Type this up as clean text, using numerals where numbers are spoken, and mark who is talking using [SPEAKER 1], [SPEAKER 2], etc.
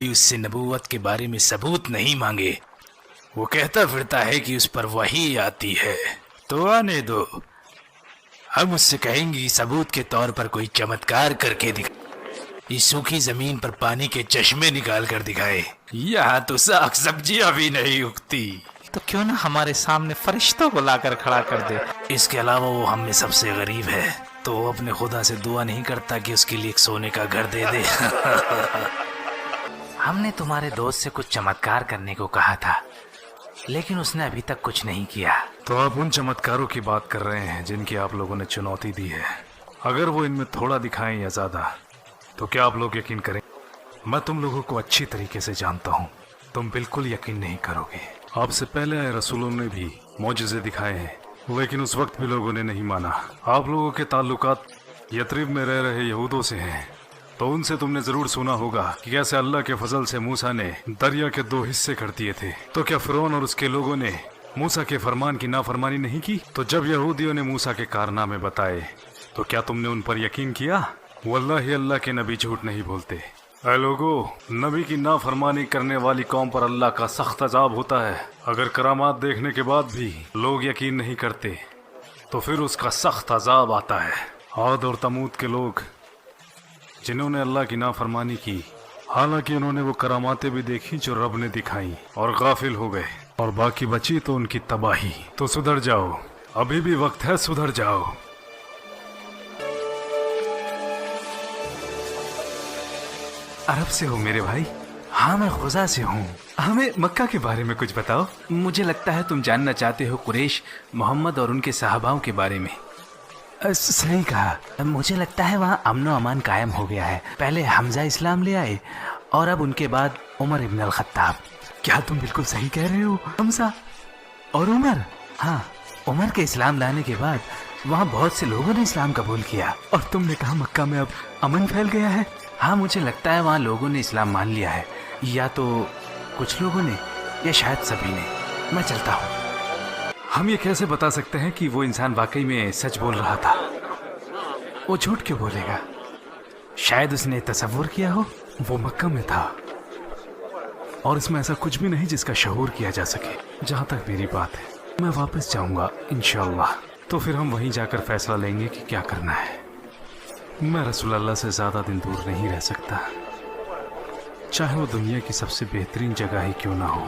[SPEAKER 1] उससे नबूवत के बारे में सबूत नहीं मांगे। वो कहता फिरता है कि उस पर वही आती है। तो आने दो, हम उससे कहेंगे सबूत के तौर पर कोई चमत्कार करके दिखा, इस सूखी जमीन पर पानी के चश्मे निकाल कर दिखाए। यहाँ तो साग सब्जियां भी नहीं उगती।
[SPEAKER 2] तो क्यों ना हमारे सामने फरिश्तों को लाकर खड़ा कर दे।
[SPEAKER 1] इसके अलावा वो हम में सबसे गरीब है, तो वो अपने खुदा से दुआ नहीं करता कि उसके लिए एक सोने का घर दे दे।
[SPEAKER 2] हमने तुम्हारे दोस्त से कुछ चमत्कार करने को कहा था, लेकिन उसने अभी तक कुछ नहीं किया।
[SPEAKER 3] तो आप उन चमत्कारों की बात कर रहे हैं जिनकी आप लोगों ने चुनौती दी है। अगर वो इनमें थोड़ा दिखाएं या ज्यादा, तो क्या आप लोग यकीन करें? मैं तुम लोगों को अच्छी तरीके से जानता हूँ, तुम बिल्कुल यकीन नहीं करोगे। आपसे पहले आए रसूलों ने भी मौजज़े दिखाए हैं, लेकिन उस वक्त भी लोगों ने नहीं माना। आप लोगों के ताल्लुकात यथरिब में रह रहे यहूदों से हैं, तो उनसे तुमने जरूर सुना होगा कि कैसे अल्लाह के फजल से मूसा ने दरिया के 2 हिस्से कर दिए थे। तो क्या फिरौन और उसके लोगों ने मूसा के फरमान की नाफरमानी नहीं की? तो जब यहूदियों ने मूसा के कारनामे बताए, तो क्या तुमने उन पर यकीन किया? वल्लाही अल्लाह के नबी झूठ नहीं बोलते। ऐ लोगो, नबी की नाफरमानी करने वाली कौम पर अल्लाह का सख्त अजाब होता है। अगर करामात देखने के बाद भी लोग यकीन नहीं करते, तो फिर उसका सख्त अजाब आता है। आद और तमूद के लोग जिन्होंने अल्लाह की नाफरमानी की, हालांकि उन्होंने वो करामातें भी देखी जो रब ने दिखाई, और गाफिल हो गए, और बाकी बची तो उनकी तबाही। तो सुधर जाओ, अभी भी वक्त है, सुधर जाओ।
[SPEAKER 2] अरब से हो मेरे भाई? हाँ, मैं खुजा से हूँ। हमें मक्का के बारे में कुछ बताओ। मुझे लगता है तुम जानना चाहते हो कुरैश, मोहम्मद और उनके सहाबाओं के बारे में। सही कहा। मुझे लगता है वहाँ अमन व अमान कायम हो गया है। पहले हमजा इस्लाम ले आए, और अब उनके बाद उमर इब्न अल खत्ताब। क्या तुम बिल्कुल सही कह रहे हो? हमजा और उमर? हाँ, उमर के इस्लाम लाने के बाद वहाँ बहुत से लोगों ने इस्लाम कबूल किया। और तुमने कहा मक्का में अब अमन फैल गया है? हाँ, मुझे लगता है वहाँ लोगों ने इस्लाम मान लिया है, या तो कुछ लोगों ने, या शायद सभी ने। मैं चलता हूँ। हम ये कैसे बता सकते हैं कि वो इंसान वाकई में सच बोल रहा था? वो झूठ क्यों बोलेगा? शायद उसने तसव्वुर किया हो वो मक्का में था, और इसमें ऐसा कुछ भी नहीं जिसका शऊर किया जा सके। जहाँ तक मेरी बात है, मैं वापस जाऊंगा इंशाअल्लाह, तो फिर हम वहीं जाकर फैसला लेंगे कि क्या करना है। मैं रसूल अल्लाह से ज़्यादा दिन दूर नहीं रह सकता, चाहे वो दुनिया की सबसे बेहतरीन जगह ही क्यों ना हो।